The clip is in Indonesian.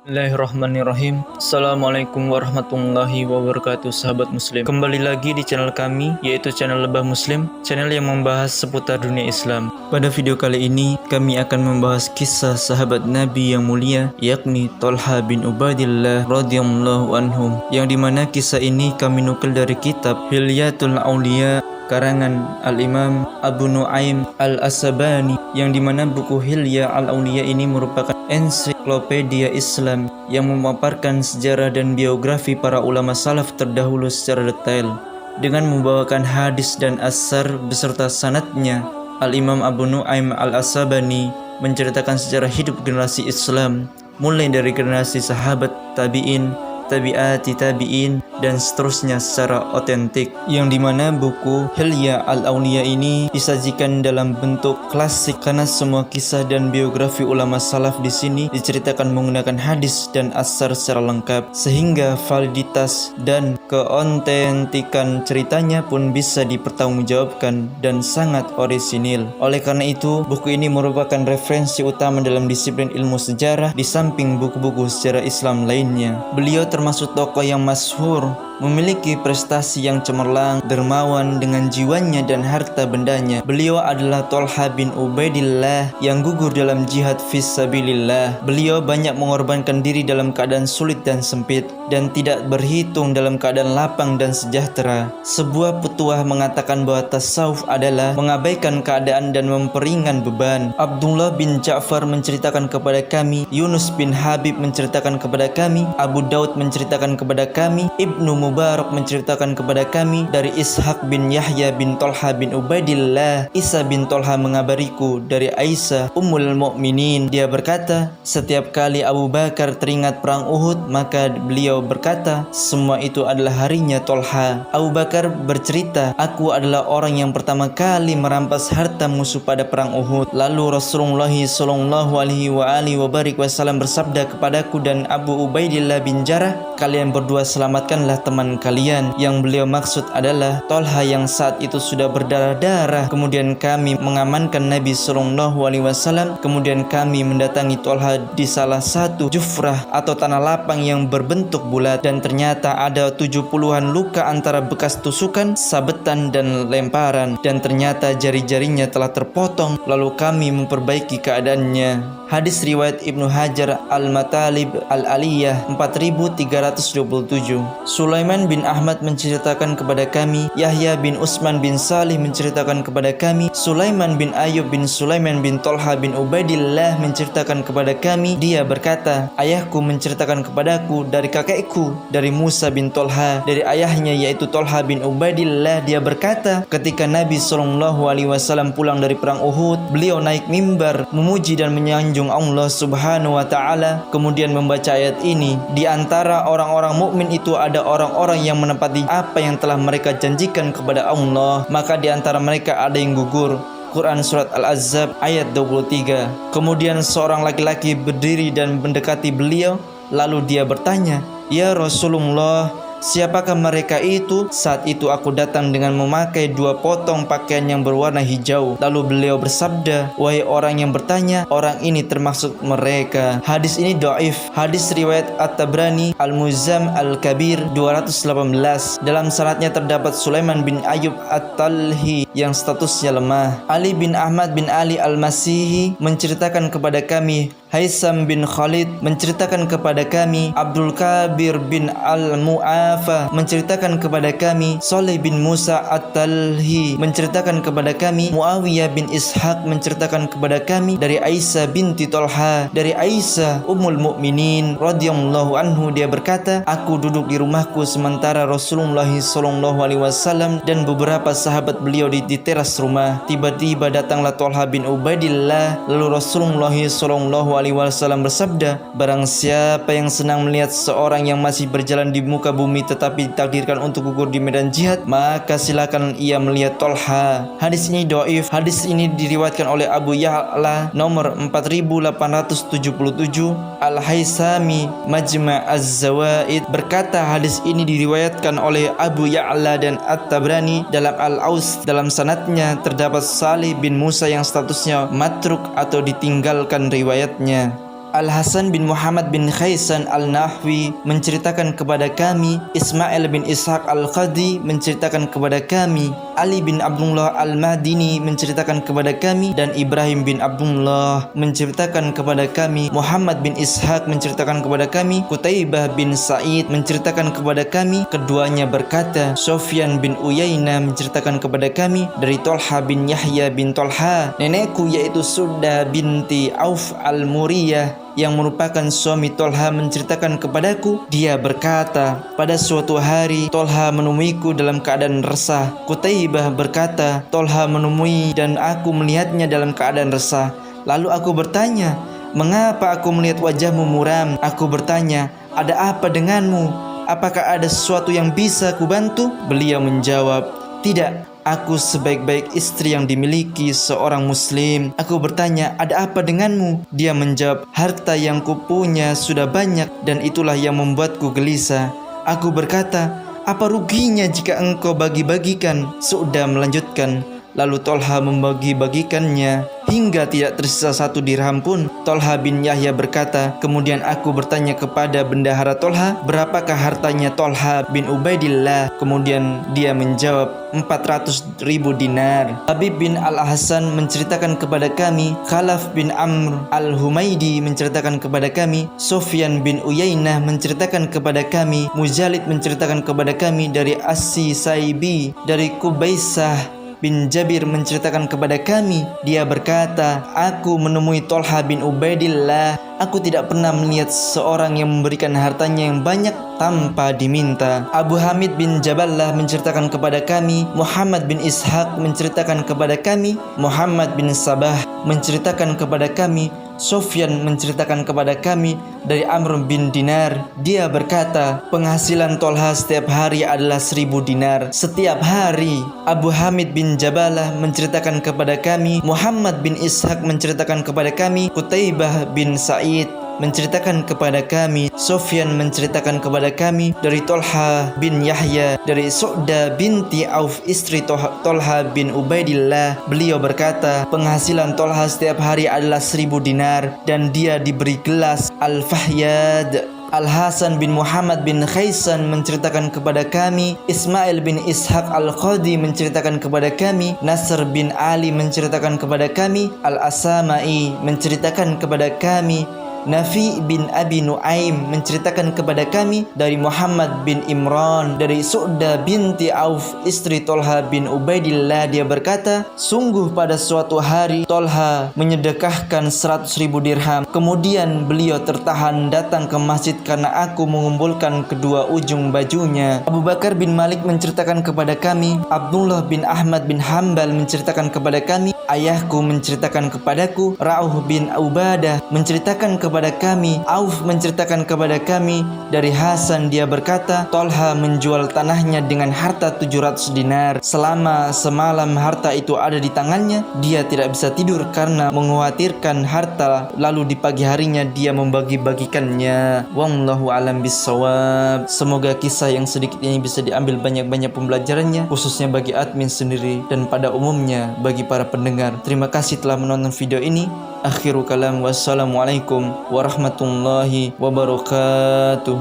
Bismillahirrahmanirrahim. Assalamualaikum warahmatullahi wabarakatuh, sahabat muslim. Kembali lagi di channel kami, yaitu channel Lebah Muslim, channel yang membahas seputar dunia Islam. Pada video kali ini, kami akan membahas kisah sahabat Nabi yang mulia, yakni Thalha bin Ubaidillah radhiyallahu anhum, yang dimana kisah ini kami nukil dari kitab Hilyatul Auliya karangan Al-Imam Abu Nuaim Al-Asbahani, yang dimana buku Hilya Al-Auliya ini merupakan ensiklopedia Islam yang memaparkan sejarah dan biografi para ulama salaf terdahulu secara detail dengan membawakan hadis dan asar beserta sanadnya. Al-Imam Abu Nuaim Al-Asbahani menceritakan sejarah hidup generasi Islam mulai dari generasi sahabat, tabi'in, tabi'ati tabi'in, dan seterusnya secara otentik, yang dimana buku Hilya Al-Auliya ini disajikan dalam bentuk klasik karena semua kisah dan biografi ulama salaf di sini diceritakan menggunakan hadis dan asar secara lengkap, sehingga validitas dan keotentikan ceritanya pun bisa dipertanggungjawabkan dan sangat orisinil. Oleh karena itu, buku ini merupakan referensi utama dalam disiplin ilmu sejarah di samping buku-buku sejarah Islam lainnya. Beliau termasuk tokoh yang masyhur, memiliki prestasi yang cemerlang, dermawan dengan jiwanya dan harta bendanya. Beliau adalah Thalha bin Ubaidillah yang gugur dalam jihad fisabilillah. Beliau banyak mengorbankan diri dalam keadaan sulit dan sempit, dan tidak berhitung dalam keadaan lapang dan sejahtera. Sebuah petuah mengatakan bahwa tasawuf adalah mengabaikan keadaan dan memperingan beban. Abdullah bin Ja'far menceritakan kepada kami, Yunus bin Habib menceritakan kepada kami, Abu Daud menceritakan kepada kami, Ibnu Mubarak menceritakan kepada kami dari Ishaq bin Yahya bin Thalha bin Ubaidillah. Isa bin Thalha mengabariku dari Aisyah Ummul Mukminin. Dia berkata, setiap kali Abu Bakar teringat perang Uhud, maka beliau berkata, semua itu adalah harinya Thalha. Abu Bakar bercerita, aku adalah orang yang pertama kali merampas harta musuh pada perang Uhud. Lalu Rasulullah sallallahu alaihi wasallam bersabda kepadaku dan Abu Ubaidillah bin Jarrah, kalian berdua selamatkanlah teman kalian. Yang beliau maksud adalah Thalha yang saat itu sudah berdarah-darah. Kemudian kami mengamankan Nabi sallallahu alaihi wasallam. Kemudian kami mendatangi Thalha di salah satu jufrah atau tanah lapang yang berbentuk bulat, dan ternyata ada 70-an luka antara bekas tusukan, sabetan, dan lemparan, dan ternyata jari-jarinya telah terpotong. Lalu kami memperbaiki keadaannya. Hadis riwayat Ibnu Hajar Al-Matalib Al-Aliyah 4327. Sulaiman bin Ahmad menceritakan kepada kami, Yahya bin Utsman bin Salih menceritakan kepada kami, Sulaiman bin Ayub bin Sulaiman bin Thalha bin Ubaidillah menceritakan kepada kami. Dia berkata, ayahku menceritakan kepadaku dari kakekku, dari Musa bin Thalha, dari ayahnya yaitu Thalha bin Ubaidillah. Dia berkata, ketika Nabi SAW pulang dari perang Uhud, beliau naik mimbar memuji dan menyanjung Allah Subhanahu wa taala, kemudian membaca ayat ini, di antara orang-orang mukmin itu ada orang-orang yang menepati apa yang telah mereka janjikan kepada Allah, maka di antara mereka ada yang gugur. Quran Surat Al-Ahzab ayat 23. Kemudian seorang laki-laki berdiri dan mendekati beliau, lalu dia bertanya, ya Rasulullah, siapakah mereka itu? Saat itu aku datang dengan memakai 2 potong pakaian yang berwarna hijau. Lalu beliau bersabda, wahai orang yang bertanya, orang ini termasuk mereka. Hadis ini dhaif. Hadis riwayat At-Tabrani Al-Mu'jam Al-Kabir 218. Dalam sanadnya terdapat Sulaiman bin Ayub At-Talhi yang statusnya lemah. Ali bin Ahmad bin Ali Al-Masihi menceritakan kepada kami, Haisam bin Khalid menceritakan kepada kami, Abdul Kabir bin Al-Mu'afa menceritakan kepada kami, Saleh bin Musa At-Talhi menceritakan kepada kami, Muawiyah bin Ishaq menceritakan kepada kami dari Aisyah binti Thalha, dari Aisyah Ummul Mukminin radhiyallahu anhu. Dia berkata, aku duduk di rumahku sementara Rasulullah sallallahu alaihi wasallam dan beberapa sahabat beliau di teras rumah. Tiba-tiba datanglah Thalha bin Ubaidillah. Lalu Rasulullah sallallahu alaihi wasallam bersabda, barang siapa yang senang melihat seorang yang masih berjalan di muka bumi tetapi ditakdirkan untuk gugur di medan jihad, maka silakan ia melihat Thalha. Hadis ini dhaif. Hadis ini diriwayatkan oleh Abu Ya'la nomor 4877. Al-Haisami Majma' Az-Zawaid berkata, hadis ini diriwayatkan oleh Abu Ya'la dan At-Tabrani dalam Al-Aus. Dalam sanadnya terdapat Salih bin Musa yang statusnya matruk atau ditinggalkan riwayatnya. Al-Hasan bin Muhammad bin Khaisan Al-Nahwi menceritakan kepada kami, Ismail bin Ishaq Al-Qadi menceritakan kepada kami, Ali bin Abdullah Al-Madini menceritakan kepada kami, dan Ibrahim bin Abdullah menceritakan kepada kami, Muhammad bin Ishaq menceritakan kepada kami, Qutaibah bin Sa'id menceritakan kepada kami. Keduanya berkata, Sufyan bin Uyainah menceritakan kepada kami dari Tolha bin Yahya bin Tolha, nenekku yaitu Sudda binti Auf Al-Muriyah yang merupakan suami Tolha menceritakan kepadaku. Dia berkata, pada suatu hari Tolha menemuiku dalam keadaan resah. Qutaibah berkata, Tolha menemui dan aku melihatnya dalam keadaan resah. Lalu aku bertanya, mengapa aku melihat wajahmu muram? Aku bertanya, ada apa denganmu? Apakah ada sesuatu yang bisa kubantu? Beliau menjawab, tidak, aku sebaik-baik istri yang dimiliki seorang muslim. Aku bertanya, ada apa denganmu? Dia menjawab, harta yang kupunya sudah banyak dan itulah yang membuatku gelisah. Aku berkata, apa ruginya jika engkau bagi-bagikan? Sudah melanjutkan, lalu Tolha membagi-bagikannya hingga tidak tersisa 1 dirham pun. Tolha bin Yahya berkata, kemudian aku bertanya kepada bendahara Tolha, berapakah hartanya Tolha bin Ubaidillah? Kemudian dia menjawab, 400.000 dinar. Habib bin Al-Hasan menceritakan kepada kami, Khalaf bin Amr Al-Humaidi menceritakan kepada kami, Sufyan bin Uyainah menceritakan kepada kami, Mujalid menceritakan kepada kami dari Assi Saibi, dari Kubaisah bin Jabir menceritakan kepada kami. Dia berkata, aku menemui Tolha bin Ubaidillah. Aku tidak pernah melihat seorang yang memberikan hartanya yang banyak tanpa diminta. Abu Hamid bin Jaballah menceritakan kepada kami, Muhammad bin Ishaq menceritakan kepada kami, Muhammad bin Sabah menceritakan kepada kami, Sufyan menceritakan kepada kami dari Amr bin Dinar. Dia berkata, penghasilan Tolha setiap hari adalah 1.000 dinar setiap hari. Abu Hamid bin Jabalah menceritakan kepada kami, Muhammad bin Ishaq menceritakan kepada kami, Qutaibah bin Sa'id menceritakan kepada kami, Sufyan menceritakan kepada kami dari Tolha bin Yahya, dari Su'da binti Auf istri Tolha bin Ubaidillah. Beliau berkata, penghasilan Tolha setiap hari adalah 1.000 dinar dan dia diberi gelas Al-Fahyad. Al-Hasan bin Muhammad bin Khaisan menceritakan kepada kami, Ismail bin Ishaq Al-Qadi menceritakan kepada kami, Nasr bin Ali menceritakan kepada kami, Al-Asama'i menceritakan kepada kami, Nafi bin Abi Nuaim menceritakan kepada kami dari Muhammad bin Imran, dari Su'da binti Auf istri Tolha bin Ubaidillah. Dia berkata, sungguh pada suatu hari Tolha menyedekahkan 100.000 dirham. Kemudian beliau tertahan datang ke masjid karena aku mengumpulkan kedua ujung bajunya. Abu Bakar bin Malik menceritakan kepada kami, Abdullah bin Ahmad bin Hambal menceritakan kepada kami, ayahku menceritakan kepadaku, Ra'uh bin Ubadah menceritakan kepada kami, Auf menceritakan kepada kami dari Hasan. Dia berkata, Tolha menjual tanahnya dengan harta 700 dinar. Selama semalam harta itu ada di tangannya, dia tidak bisa tidur karena mengkhawatirkan harta. Lalu di pagi harinya dia membagi-bagikannya. Wallahu alam bissawab. Semoga kisah yang sedikit ini bisa diambil banyak-banyak pembelajarannya, khususnya bagi admin sendiri dan pada umumnya bagi para pendengar. Terima kasih telah menonton video ini. Akhiru kalam, wassalamualaikum warahmatullahi wabarakatuh.